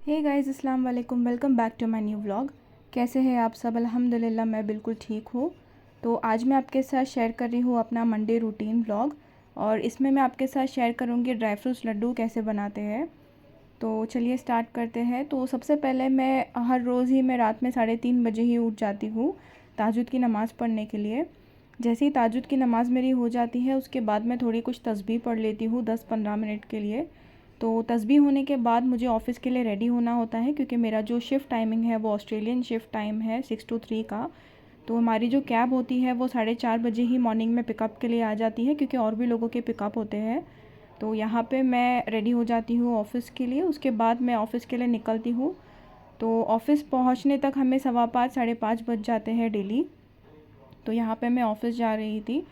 हे guys, अस्सलाम वालेकुम। Welcome back to my new vlog. कैसे हैं आप सब? अल्हम्दुलिल्लाह मैं बिल्कुल ठीक हूँ। तो आज मैं आपके साथ शेयर कर रही हूँ अपना मंडे रूटीन व्लॉग, और इसमें मैं आपके साथ शेयर करूँगी ड्राई फ्रूट्स लड्डू कैसे बनाते हैं। तो चलिए स्टार्ट करते हैं। तो सबसे पहले मैं हर रोज़ ही मैं रात में 3:30 बजे ही उठ जाती हूँ ताजुद की नमाज़ पढ़ने के लिए। जैसे ही ताजुद की नमाज़ मेरी हो जाती है उसके बाद मैं थोड़ी कुछ तस्बीह पढ़ लेती हूँ 10-15 मिनट के लिए। तो तस्बीह होने के बाद मुझे ऑफ़िस के लिए रेडी होना होता है, क्योंकि मेरा जो शिफ़्ट टाइमिंग है वो ऑस्ट्रेलियन शिफ़्ट टाइम है 6 to 3 का। तो हमारी जो कैब होती है वो 4:30 बजे ही मॉर्निंग में पिकअप के लिए आ जाती है, क्योंकि और भी लोगों के पिकअप होते हैं। तो यहाँ पे मैं रेडी हो जाती हूँ ऑफ़िस के लिए। उसके बाद मैं ऑफ़िस के लिए निकलती हूँ। तो ऑफ़िस पहुँचने तक हमें 5:15 5:30 बज जाते हैं डेली। तो यहाँ पे मैं ऑफ़िस जा रही थी,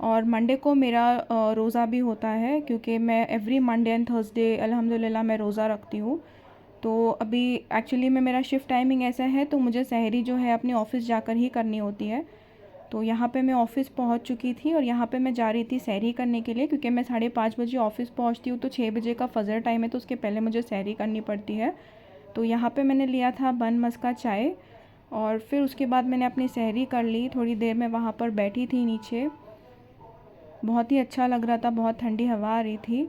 और मंडे को मेरा रोज़ा भी होता है, क्योंकि मैं एवरी मंडे एंड थर्सडे अल्हम्दुलिल्लाह मैं रोज़ा रखती हूँ। तो अभी एक्चुअली में मेरा शिफ्ट टाइमिंग ऐसा है, तो मुझे सहरी जो है अपने ऑफ़िस जाकर ही करनी होती है। तो यहाँ पे मैं ऑफ़िस पहुँच चुकी थी, और यहाँ पे मैं जा रही थी सहरी करने के लिए, क्योंकि मैं 5:30 बजे ऑफ़िस पहुँचती हूँ तो 6 बजे का फ़जर टाइम है, तो उसके पहले मुझे सहरी करनी पड़ती है। तो यहाँ पे मैंने लिया था बन मस्का चाय, और फिर उसके बाद मैंने अपनी सहरी कर ली। थोड़ी देर मैं वहाँ पर बैठी थी नीचे, बहुत ही अच्छा लग रहा था, बहुत ठंडी हवा आ रही थी।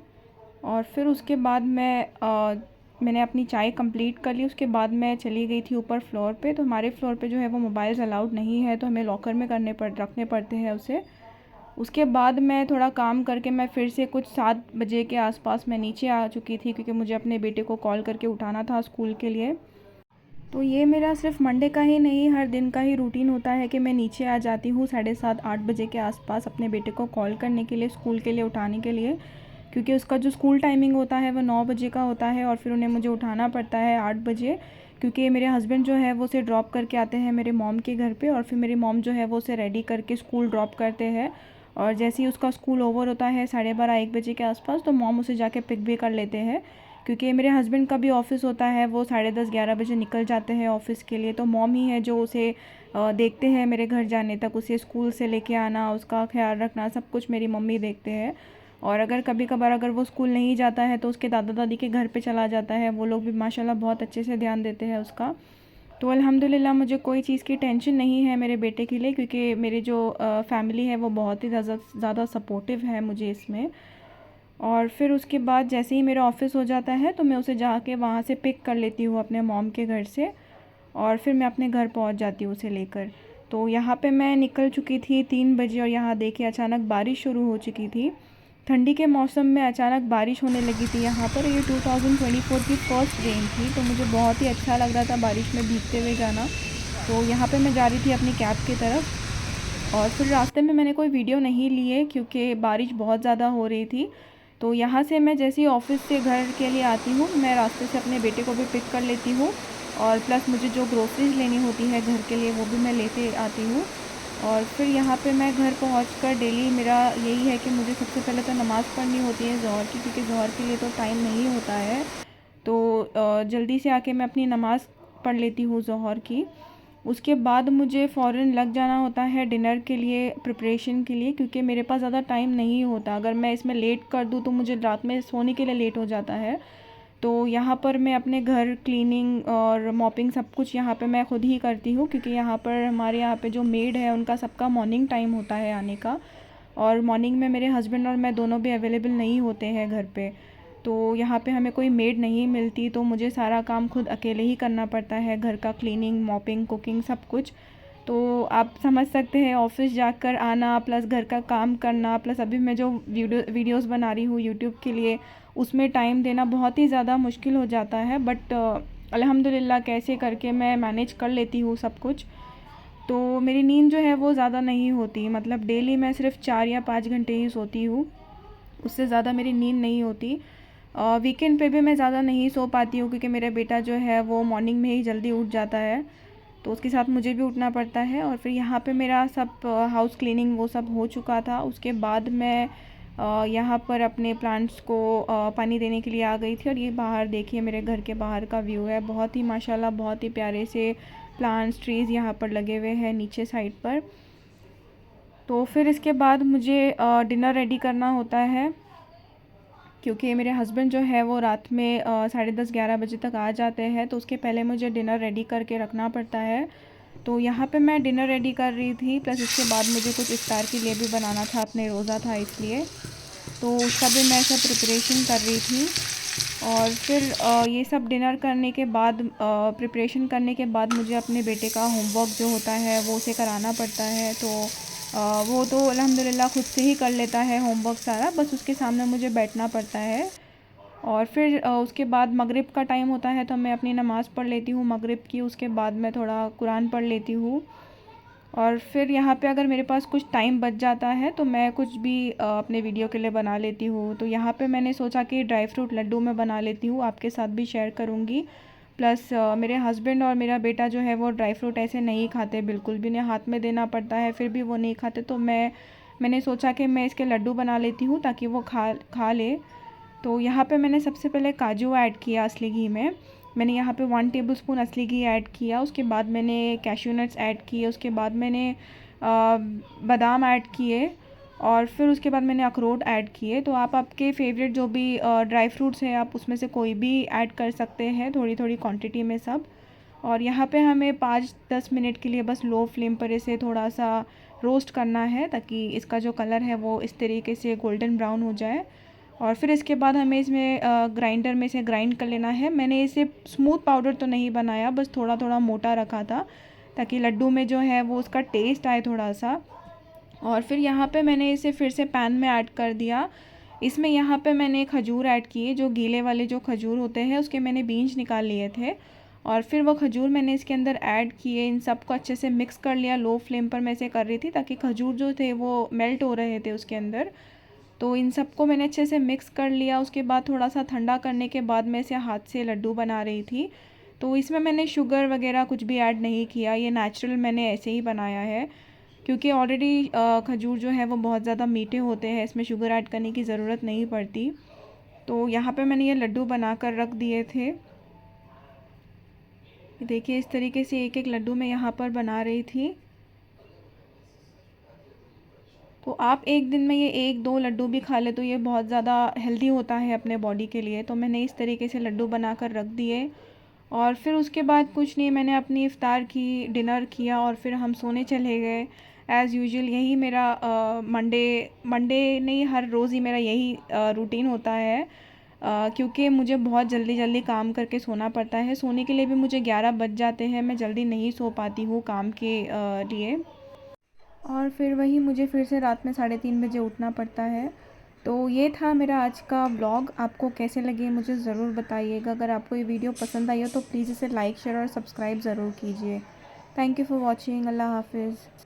और फिर उसके बाद मैंने अपनी चाय कंप्लीट कर ली। उसके बाद मैं चली गई थी ऊपर फ्लोर पे। तो हमारे फ्लोर पे जो है वो मोबाइल्स अलाउड नहीं है, तो हमें लॉकर में रखने पड़ते हैं उसे। उसके बाद मैं थोड़ा काम करके मैं फिर से कुछ 7 बजे के आसपास मैं नीचे आ चुकी थी, क्योंकि मुझे अपने बेटे को कॉल करके उठाना था स्कूल के लिए। तो ये मेरा सिर्फ मंडे का ही नहीं, हर दिन का ही रूटीन होता है कि मैं नीचे आ जाती हूँ 7:30-8 बजे के आसपास अपने बेटे को कॉल करने के लिए, स्कूल के लिए उठाने के लिए। क्योंकि उसका जो स्कूल टाइमिंग होता है वो 9 बजे का होता है, और फिर उन्हें मुझे उठाना पड़ता है 8 बजे, क्योंकि मेरे हस्बैंड जो है वो उसे ड्रॉप करके आते हैं मेरे मॉम के घर पे, और फिर मेरी मॉम जो है वो उसे रेडी करके स्कूल ड्रॉप करते हैं। और जैसे ही उसका स्कूल ओवर होता है 12:30-1 बजे के आसपास, तो मॉम उसे जाके पिक भी कर लेते हैं, क्योंकि मेरे हस्बैंड का भी ऑफ़िस होता है, वो 10:30-11 बजे निकल जाते हैं ऑफ़िस के लिए। तो मॉम ही है जो उसे देखते हैं मेरे घर जाने तक, उसे स्कूल से लेके आना, उसका ख्याल रखना, सब कुछ मेरी मम्मी देखते हैं। और अगर कभी कभार अगर वो स्कूल नहीं जाता है तो उसके दादा दादी के घर पे चला जाता है, वो लोग भी माशाल्लाह बहुत अच्छे से ध्यान देते हैं उसका। तो अल्हम्दुलिल्लाह मुझे कोई चीज़ की टेंशन नहीं है मेरे बेटे के लिए, क्योंकि मेरी जो फ़ैमिली है वो बहुत ही ज़्यादा सपोर्टिव है मुझे इसमें। और फिर उसके बाद जैसे ही मेरा ऑफ़िस हो जाता है तो मैं उसे जाके वहाँ से पिक कर लेती हूँ अपने मॉम के घर से, और फिर मैं अपने घर पहुँच जाती हूँ उसे लेकर। तो यहाँ पे मैं निकल चुकी थी 3 बजे, और यहाँ देखिए अचानक बारिश शुरू हो चुकी थी। ठंडी के मौसम में अचानक बारिश होने लगी थी यहाँ पर। ये 2024 की फ़र्स्ट रेन थी, तो मुझे बहुत ही अच्छा लग रहा था बारिश में भीगते हुए जाना। तो यहाँ पे मैं जा रही थी अपनी कैब की तरफ, और फिर रास्ते में मैंने कोई वीडियो नहीं लिए क्योंकि बारिश बहुत ज़्यादा हो रही थी। तो यहाँ से मैं जैसे ही ऑफ़िस से घर के लिए आती हूँ, मैं रास्ते से अपने बेटे को भी पिक कर लेती हूँ, और प्लस मुझे जो ग्रोसरीज़ लेनी होती है घर के लिए वो भी मैं लेते आती हूँ। और फिर यहाँ पे मैं घर पहुँचकर डेली मेरा यही है कि मुझे सबसे पहले तो नमाज़ पढ़नी होती है ज़ोहर की, क्योंकि ज़ोहर के लिए तो टाइम नहीं होता है। तो जल्दी से आके मैं अपनी नमाज़ पढ़ लेती हूँ ज़ोहर की। उसके बाद मुझे फ़ौरन लग जाना होता है डिनर के लिए, प्रिपरेशन के लिए, क्योंकि मेरे पास ज़्यादा टाइम नहीं होता। अगर मैं इसमें लेट कर दूँ तो मुझे रात में सोने के लिए लेट हो जाता है। तो यहाँ पर मैं अपने घर क्लीनिंग और मॉपिंग सब कुछ यहाँ पे मैं ख़ुद ही करती हूँ, क्योंकि यहाँ पर हमारे यहाँ पे जो मेड है उनका सबका मॉर्निंग टाइम होता है आने का, और मॉर्निंग में मेरे हस्बैंड और मैं दोनों भी अवेलेबल नहीं होते हैं घर पे। तो यहाँ पे हमें कोई मेड नहीं मिलती, तो मुझे सारा काम खुद अकेले ही करना पड़ता है, घर का क्लीनिंग, मॉपिंग, कुकिंग सब कुछ। तो आप समझ सकते हैं ऑफ़िस जाकर आना प्लस घर का काम करना, प्लस अभी मैं जो वीडियोस बना रही हूँ यूट्यूब के लिए, उसमें टाइम देना बहुत ही ज़्यादा मुश्किल हो जाता है। बट अल्हम्दुलिल्लाह कैसे करके मैं मैनेज कर लेती हूँ सब कुछ। तो मेरी नींद जो है वो ज़्यादा नहीं होती, मतलब डेली मैं सिर्फ 4 या 5 घंटे ही सोती हूँ, उससे ज़्यादा मेरी नींद नहीं होती। वीकेंड पे भी मैं ज़्यादा नहीं सो पाती हूँ, क्योंकि मेरा बेटा जो है वो मॉर्निंग में ही जल्दी उठ जाता है, तो उसके साथ मुझे भी उठना पड़ता है। और फिर यहाँ पे मेरा सब हाउस क्लीनिंग वो सब हो चुका था। उसके बाद मैं यहाँ पर अपने प्लांट्स को पानी देने के लिए आ गई थी, और ये बाहर देखिए मेरे घर के बाहर का व्यू है, बहुत ही माशाल्लाह बहुत ही प्यारे से प्लांट्स ट्रीज़ यहाँ पर लगे हुए हैं नीचे साइड पर। तो फिर इसके बाद मुझे डिनर रेडी करना होता है। क्योंकि मेरे हस्बैंड जो है वो रात में 10:30-11 बजे तक आ जाते हैं, तो उसके पहले मुझे डिनर रेडी करके रखना पड़ता है। तो यहाँ पे मैं डिनर रेडी कर रही थी, प्लस इसके बाद मुझे कुछ इफ्तार के लिए भी बनाना था, अपने रोज़ा था इसलिए, तो उसका भी मैं सब प्रिपरेशन कर रही थी। और फिर ये सब डिनर करने के बाद, प्रिपरेशन करने के बाद मुझे अपने बेटे का होमवर्क जो होता है वो उसे कराना पड़ता है। तो वो तो अल्हम्दुलिल्लाह खुद से ही कर लेता है होमवर्क सारा, बस उसके सामने मुझे बैठना पड़ता है। और फिर उसके बाद मगरिब का टाइम होता है, तो मैं अपनी नमाज़ पढ़ लेती हूँ मगरिब की, उसके बाद मैं थोड़ा कुरान पढ़ लेती हूँ। और फिर यहाँ पे अगर मेरे पास कुछ टाइम बच जाता है तो मैं कुछ भी अपने वीडियो के लिए बना लेती हूँ। तो यहाँ पे मैंने सोचा कि ड्राई फ्रूट लड्डू मैं बना लेती हूँ, आपके साथ भी शेयर करूँगी। प्लस मेरे हस्बैंड और मेरा बेटा जो है वो ड्राई फ्रूट ऐसे नहीं खाते, बिल्कुल भी, उन्हें हाथ में देना पड़ता है फिर भी वो नहीं खाते। तो मैंने सोचा कि मैं इसके लड्डू बना लेती हूँ ताकि वो खा ले। तो यहाँ पे मैंने सबसे पहले काजू ऐड किया असली घी में। मैंने यहाँ पे 1 टेबलस्पून असली घी ऐड किया, उसके बाद मैंने कैश्यू नट्स ऐड किए, उसके बाद मैंने बादाम ऐड किए, और फिर उसके बाद मैंने अखरोट ऐड किए। तो आप आपके फेवरेट जो भी ड्राई फ्रूट्स हैं आप उसमें से कोई भी ऐड कर सकते हैं, थोड़ी थोड़ी क्वांटिटी में सब। और यहाँ पे हमें 5-10 मिनट के लिए बस लो फ्लेम पर इसे थोड़ा सा रोस्ट करना है, ताकि इसका जो कलर है वो इस तरीके से गोल्डन ब्राउन हो जाए। और फिर इसके बाद हमें इसमें ग्राइंडर में से ग्राइंड कर लेना है। मैंने इसे स्मूथ पाउडर तो नहीं बनाया, बस थोड़ा थोड़ा मोटा रखा था, ताकि लड्डू में जो है वो उसका टेस्ट आए थोड़ा सा। और फिर यहाँ पे मैंने इसे फिर से पैन में ऐड कर दिया। इसमें यहाँ पे मैंने खजूर ऐड किए, जो गीले वाले जो खजूर होते हैं उसके मैंने बीज निकाल लिए थे, और फिर वो खजूर मैंने इसके अंदर ऐड किए। इन सबको अच्छे से मिक्स कर लिया, लो फ्लेम पर मैं इसे कर रही थी ताकि खजूर जो थे वो मेल्ट हो रहे थे उसके अंदर। तो इन सबको मैंने अच्छे से मिक्स कर लिया। उसके बाद थोड़ा सा ठंडा करने के बाद मैं इसे हाथ से लड्डू बना रही थी। तो इसमें मैंने शुगर वगैरह कुछ भी ऐड नहीं किया, ये नेचुरल मैंने ऐसे ही बनाया है, क्योंकि ऑलरेडी खजूर जो है वो बहुत ज़्यादा मीठे होते हैं, इसमें शुगर ऐड करने की ज़रूरत नहीं पड़ती। तो यहाँ पे मैंने ये लड्डू बना कर रख दिए थे। देखिए इस तरीके से एक एक लड्डू मैं यहाँ पर बना रही थी। तो आप एक दिन में ये 1-2 लड्डू भी खा ले तो ये बहुत ज़्यादा हेल्दी होता है अपने बॉडी के लिए। तो मैंने इस तरीके से लड्डू बना कर रख दिए, और फिर उसके बाद कुछ नहीं, मैंने अपनी इफ़्तार की, डिनर किया, और फिर हम सोने चले गए एज़ यूजुअल। यही मेरा मंडे नहीं, हर रोज़ ही मेरा यही रूटीन होता है, क्योंकि मुझे बहुत जल्दी जल्दी काम करके सोना पड़ता है। सोने के लिए भी मुझे 11 बज जाते हैं, मैं जल्दी नहीं सो पाती हूँ काम के लिए। और फिर वही मुझे फिर से रात में 3:30 बजे उठना पड़ता है। तो ये था मेरा आज का व्लॉग। आपको कैसे लगे मुझे ज़रूर बताइएगा। अगर आपको ये वीडियो पसंद आई हो तो प्लीज़ इसे लाइक, शेयर और सब्सक्राइब ज़रूर कीजिए। Thank you for watching. अल्लाह हाफ़िज़।